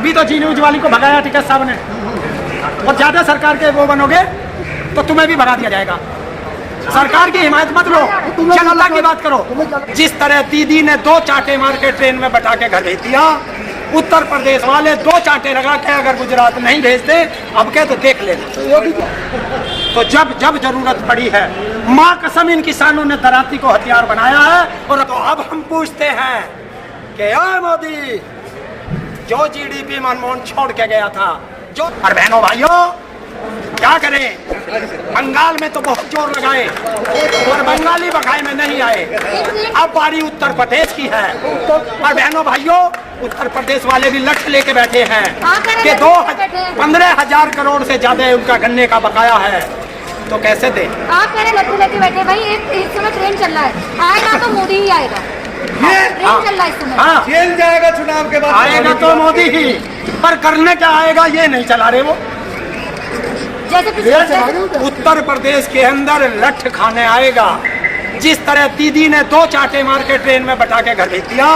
अभी तो जी न्यूज वाली को भगाया टिकट साहब ने, और ज्यादा सरकार के वो बनोगे तो तुम्हें भी भगा दिया जाएगा। सरकार की हिमायत मत लो, जनता की बात करो। जिस तरह दीदी ने 2 चांटे मार के ट्रेन में बैठा के घर भेज दिया, उत्तर प्रदेश वाले 2 चांटे लगा के अगर गुजरात नहीं भेजते अब के तो देख लेना। तो जब जब जरूरत पड़ी है, माँ कसम इन किसानों ने दराती को हथियार बनाया है। और तो अब हम पूछते हैं कि ओए मोदी, जो जीडीपी मनमोहन छोड़ के गया था, जो और बहनों भाइयों क्या करें, बंगाल में तो बहुत जोर लगाए और बंगाली बगाई में नहीं आए। अब बारी उत्तर प्रदेश की है, और बहनों भाइयों उत्तर प्रदेश वाले भी लक्ष्य लेके बैठे हैं कि 15,000 करोड़ से ज्यादा उनका गन्ने का बकाया है, तो कैसे दे। आप कह रहे लक्ष्य लेके बैठे, भाई एक समय ट्रेन चल रहा है, आएगा तो मोदी ही आएगा। ट्रेन चल रहा है इस समय, हाँ जेल जाएगा चुनाव के बाद, आएगा तो मोदी ही, पर करने क्या आएगा ये नहीं चला रहे वो। उत्तर प्रदेश के अंदर लठ खाने आएगा। जिस तरह दीदी ने 2 चांटे मार के ट्रेन में बैठा के घर भेज दिया,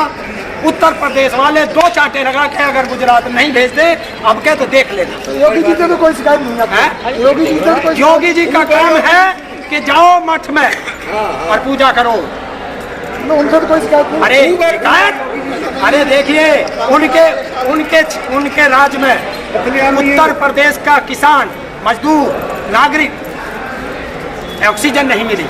उत्तर प्रदेश वाले 2 चांटे लगा के अगर गुजरात नहीं भेजते अब के तो देख लेना। योगी जी से तो कोई शिकायत नहीं है। योगी जी का काम है कि जाओ मठ में और पूजा करो, उनसे तो कोई शिकायत नहीं। अरे शिकायत, अरे देखिए उनके राज्य में उत्तर प्रदेश का किसान मजदूर नागरिक ऑक्सीजन नहीं मिली,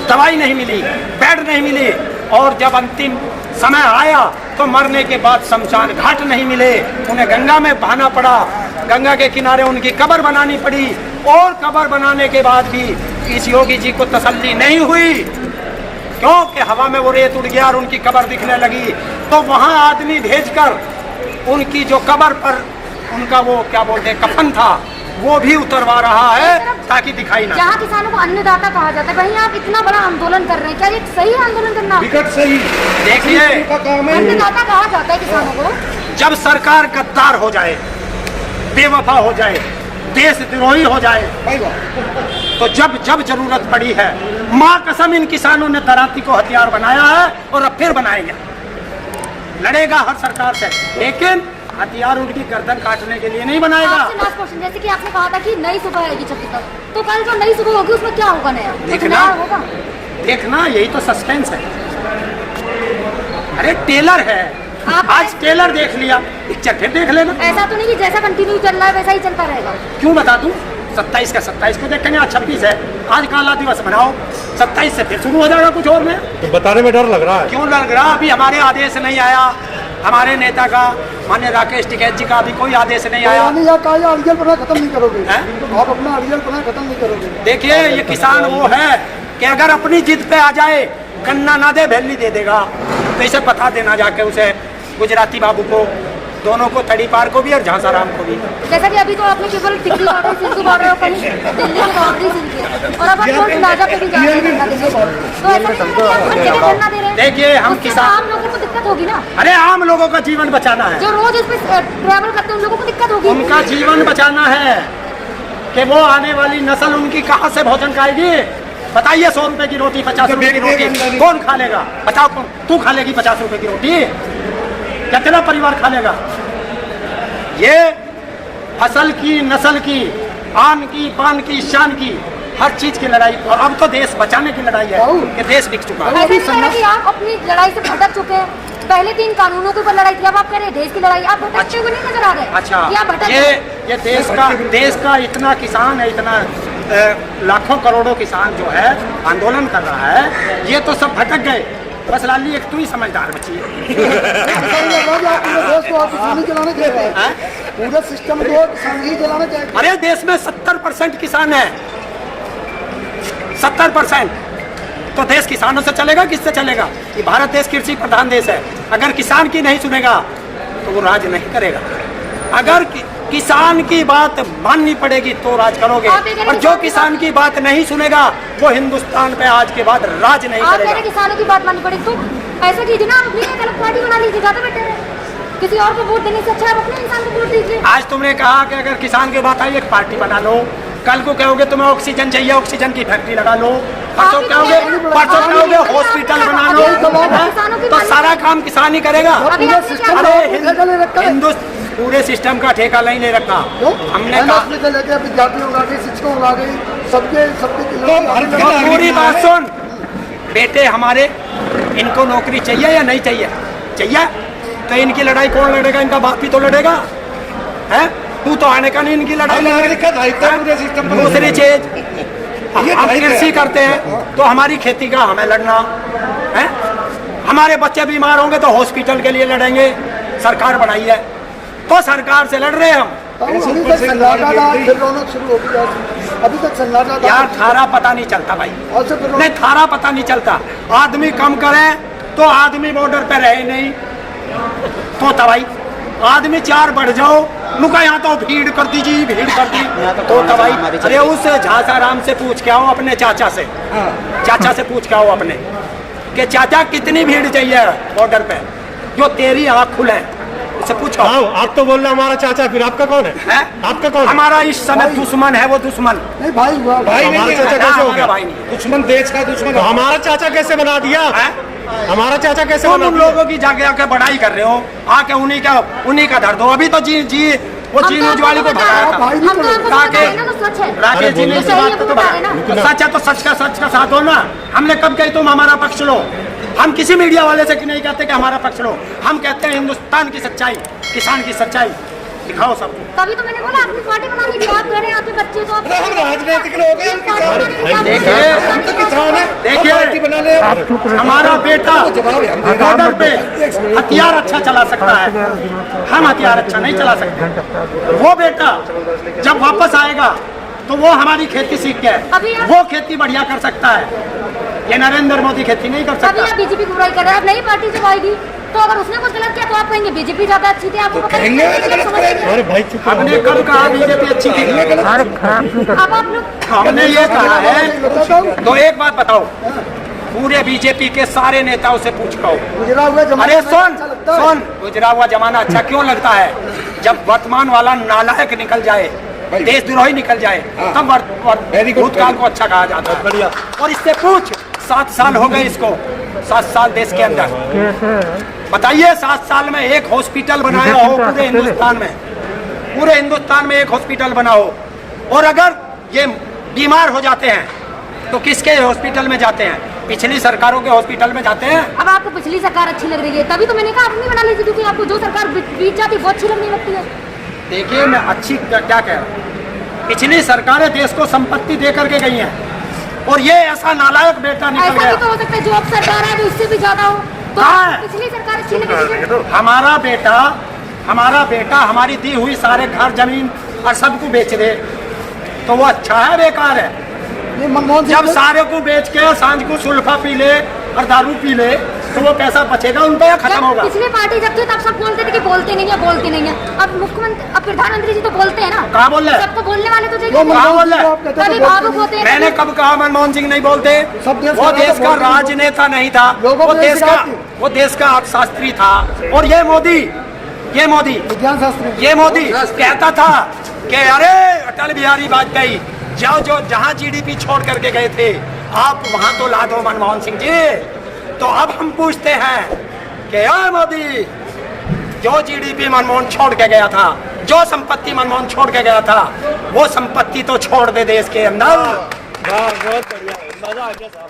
दवाई नहीं मिली, बेड नहीं मिली, और जब अंतिम समय आया तो मरने के बाद शमशान घाट नहीं मिले, उन्हें गंगा में बहाना पड़ा, गंगा के किनारे उनकी कब्र बनानी पड़ी, और कब्र बनाने के बाद भी इस योगी जी को तसल्ली नहीं हुई, क्योंकि हवा में वो रेत उड़ गया और उनकी कब्र दिखने लगी। तो वहां आदमी भेजकर उनकी जो कब्र पर उनका वो क्या बोलते हैं कफन था वो भी उतरवा रहा है ताकि दिखाई ना। जहाँ किसानों को अन्नदाता कहा जाता है, वहीं आप इतना बड़ा आंदोलन कर रहे हैं, क्या ये सही है आंदोलन करना? विकट सही। देखिए अन्नदाता कहा जाता है किसानों को। जब सरकार गद्दार हो जाए, बेवफा हो जाए, देशद्रोही हो जाए, तो जब जब जरूरत पड़ी है, माँ कसम इन किसानों ने दराती को हथियार बनाया है और अब फिर बनाएंगे। लड़ेगा हर सरकार से, लेकिन हथियार उनकी गर्दन काटने के लिए नहीं बनाएगा। आपसे लास्ट क्वेश्चन, जैसे कि आपने कहा था कि नई सुबह आएगी 26 तक, तो कल जो नई सुबह होगी उसमें क्या होगा नया? देखना होगा, देखना, यही तो सस्पेंस है। अरे टेलर है, आज टेलर देख लिया, पिक्चर फिर देख लेना। ऐसा तो नहीं कि जैसा कंटिन्यू चल रहा है वैसा ही चलता रहेगा। क्यों बता दूं, 27 का 27 को देखेंगे, आज 26 है, आज काला दिवस मनाओ, 27 से फिर शुरू हो जाएगा कुछ और में। तो बताने में डर लग रहा है। क्यों लग रहा? अभी हमारे आदेश नहीं आया, हमारे नेता का माननीय राकेश टिकैत जी का अभी कोई आदेश नहीं आया। अड़ियलपना खत्म नहीं करोगे, आप अपना अड़ियलपना खत्म नहीं करोगे। देखिए ये किसान वो है कि अगर अपनी जिद पे आ जाए, गन्ना ना दे वैली दे देगा, तो इसे पता देना जाके उसे, गुजराती बाबू को, दोनों को, तड़ी पार को भी और झांसाराम को भी। जैसा कि अभी तो आपने केवल टिकरी बॉर्डर, सिंधु बॉर्डर और कहीं दिल्ली की बाउंड्री सील की, और अब आप कोर्ट प्लाजा पे भी जा रहे हैं, तो ऐसा नहीं है कि आप हर जगह धरना दे रहे हैं। देखिए हम उससे किसान, आम लोगों को दिक्कत होगी ना। अरे आम लोगों का जीवन बचाना है, जो रोज इस पे ट्रैवल करते हैं उन लोगों को दिक्कत होगी। उनका जीवन बचाना है कि वो आने वाली नस्ल उनकी कहाँ से भोजन खाएगी। बताइए 100 रुपए की रोटी, 50 रुपए की रोटी कौन खा लेगा? बताओ कौन? तू खा लेगी 50 रुपए की रोटी? कितना परिवार खा लेगा? ये फसल की, नस्ल की, आन की, पान की, शान की, हर चीज की लड़ाई, और अब तो देश बचाने की लड़ाई है कि देश बिक चुका है। ऐसा नहीं कह रहे कि आप अपनी लड़ाई से भटक चुके हैं, पहले 3 कानूनों के ऊपर लड़ाई थी, अब आप कह रहे हैं देश की लड़ाई, आप भटकते हुए नहीं नजर आ रहे? अच्छा, या भटक ये देश का इतना किसान है, इतना लाखों करोड़ों किसान जो है आंदोलन कर रहा है, ये तो सब भटक गए। बस लाली एक तू ही समझदार बची है। पूरे सिस्टम को किसान ही चलाना चाहिए। अरे देश में 70% किसान है, 70%, तो देश किसानों से चलेगा, किससे चलेगा? ये भारत देश कृषि प्रधान देश है, अगर किसान की नहीं सुनेगा तो वो राज नहीं करेगा। अगर किसान की बात माननी पड़ेगी तो राज करोगे, और जो किसान की बात नहीं सुनेगा वो हिंदुस्तान पे आज के बाद राज नहीं करेगा। किसानों की बात माननी पड़ेगी तो ऐसा कीजिए ना, आप अपनी एक अलग पार्टी बना लीजिए, ज्यादा बेटर है। किसी और को वोट देने से अच्छा आप अपने इंसान को वोट दीजिए। आज तुमने कहा कि अगर किसान की बात आई एक पार्टी बना लो, कल को कहोगे तुम्हें ऑक्सीजन चाहिए, ऑक्सीजन की फैक्ट्री लगा लो, परसों कहोगे हॉस्पिटल बना लो, तो सारा काम किसान ही करेगा। पूरे सिस्टम का ठेका नहीं ले रखा। हमने कहा NSP से लेके विद्यार्थियों का गई, शिक्षकों का गई, सबके तो पूरी बात सुन बेटे हमारे, इनको नौकरी चाहिए या नहीं चाहिए? चाहिए तो इनकी लड़ाई कौन लड़ेगा? इनका बाप ही तो लड़ेगा, है? तू तो आने का नहीं इनकी लड़ाई। दूसरी चीज हम कृषि करते हैं तो हमारी खेती का हमें लड़ना है। हमारे बच्चे बीमार होंगे तो हॉस्पिटल के लिए लड़ेंगे, सरकार बनाई है तो सरकार से लड़ रहे हैं हम। अभी तक सन्नाटा था, फिर रौनक शुरू हो गई। अभी तक सन्नाटा था यार थारा पता नहीं चलता भाई, और से फिर नहीं थारा पता नहीं चलता। आदमी कम करे तो आदमी बॉर्डर पे रहे नहीं तो तबाही, आदमी 4 बढ़ जाओ नुका यहाँ तो भीड़ कर दीजिए, भीड़ कर दी तो तबाही। अरे उस झांसाराम से पूछ के आओ अपने चाचा से, चाचा से पूछ के आओ अपने कि चाचा कितनी भीड़ चाहिए बॉर्डर पे जो तेरी आँख खुले, उससे पूछो। आप तो बोल रहे हमारा चाचा, फिर आपका कौन है? आपका कौन? हमारा इस समय दुश्मन है, वो दुश्मन नहीं भाई हुआ भाई हमारा चाचा कैसे हो गया? भाई नहीं दुश्मन देश का दुश्मन। तो हमारा चाचा कैसे बना दिया? हमारा चाचा कैसे तुम बना उन दिया? लोगों की जाके आके बड़ाई कर रहे हो, आके उन्हीं का धर दो। अभी तो जी वो हम चीन तो उजवाली को आपको भगाया बता था। रहे हैं, हम तो आपको बता रहे हैं ना, तो सच है। राकेश जी ने इस सही बात है, को तो बता रहे हैं ना। तो सच है तो सच का साथ हो ना। हमने कब कही तुम हमारा पक्ष लो? हम किसी मीडिया वाले से नहीं कहते कि हमारा पक्ष लो, हम कहते हैं हिंदुस्तान की सच्चाई, किसान की सच्चाई दिखाओ सबको। तभी तो मैंने बोला अपनी पार्टी बना लीजिए, आप कह रहे हैं आपके बच्चे तो आप हम राजनीतिक लोग हैं, हम किसान हैं। देखिए, हम तो किसान हैं, देखिए, पार्टी बना ले। हमारा बेटा बॉर्डर पे हथियार अच्छा चला सकता है, हम हथियार अच्छा नहीं चला सकते। वो बेटा जब वापस आएगा तो वो हमारी खेती सीख के अभी आप- वो खेती बढ़िया कर सकता है। ये नरेंद्र मोदी खेती नहीं कर अभी सकता। आप बीजेपी की बुराई कर रहे हैं, अब नई पार्टी जब आएगी तो अगर उसने कुछ गलत किया तो आप कहेंगे बीजेपी ज्यादा अच्छी थी, आपको पता नहीं कहेंगे, चला, समझ नहीं अरे भाई चुप रहो। हमने कब कहा बीजेपी अच्छी थी? आया। अब आप लोग हमने ये कहा है। तो एक बात बताओ, पूरे बीजेपी के सारे नेताओं से पूछ कहो, गुजरा हुआ जमाना अरे में सुन अच्छा लगता है। सुन, गुजरा हुआ जमाना अच्छा क्यों लगता है? जब वर्तमान वाला नालायक निकल जाए, देशद्रोही निकल जाए, तब भूतकाल को अच्छा कहा जाता है। बढ़िया। और इससे पूछ 7 साल हो गए इसको, 7 साल देश के अंदर। बताइए 7 साल में एक हॉस्पिटल बनाया हो पूरे हिंदुस्तान में, पूरे हिंदुस्तान में एक हॉस्पिटल बना हो। और अगर ये बीमार हो जाते हैं तो किसके हॉस्पिटल में जाते हैं? पिछली सरकारों के हॉस्पिटल में जाते हैं। अब आपको पिछली सरकार अच्छी लग रही है, तभी तो मैंने कहा अपनी बना लीजिए, क्योंकि आपको जो सरकार बीत जाती है वो अच्छी लगने लगती है। देखिए मैं अच्छी क्या कह रहा हूँ, पिछली सरकारें देश को संपत्ति दे करके गई हैं और ये ऐसा नालायक बेटा निकल ऐसा गया। भी तो हो सकता है जो अब सरकार है वो इससे भी ज्यादा हो, तो हाँ। पिछली सरकार अच्छी लगी। हमारा बेटा हमारी दी हुई सारे घर जमीन और सबको बेच दे तो वो अच्छा है बेकार है? ये मनमोहन सिंह जब ने- सारे को बेच के सांझ को सुल्फा पी ले और दारू पी ले तो वो पैसा बचेगा उन पे या खत्म होगा? पिछली पार्टी जब थी तब सब बोलते थे कि बोलते नहीं है, बोलते नहीं है। अब मुख्यमंत्री, अब प्रधानमंत्री जी तो बोलते हैं ना। कहाँ बोल रहे हैं? सब तो बोलने वाले तो वो चाहिए। कहाँ बोल मनमोहन रहे सिंह हैं? को आप कहते थे कभी बोलते भावुक नहीं। होते हैं, मैंने कब कहा मनमोहन सिंह नहीं बोलते? सब देश वो का देश का बोलते हैं। राजनेता नहीं था, लोगों वो को देश का सिखाती। वो देश का अर्थशास्त्री था। और ये मोदी विज्ञान शास्त्री कहता था कि अरे अटल बिहारी वाजपेयी जाओ जो जहां जीडीपी छोड़ करके गए थे आप वहां तो ला दो मनमोहन सिंह जी। तो अब हम पूछते हैं कि यार मोदी, जो जीडीपी मनमोहन छोड़ के गया था, जो संपत्ति मनमोहन छोड़ के गया था, वो संपत्ति तो छोड़ दे देश के अंदर। बहुत बढ़िया, मजा आ गया साहब।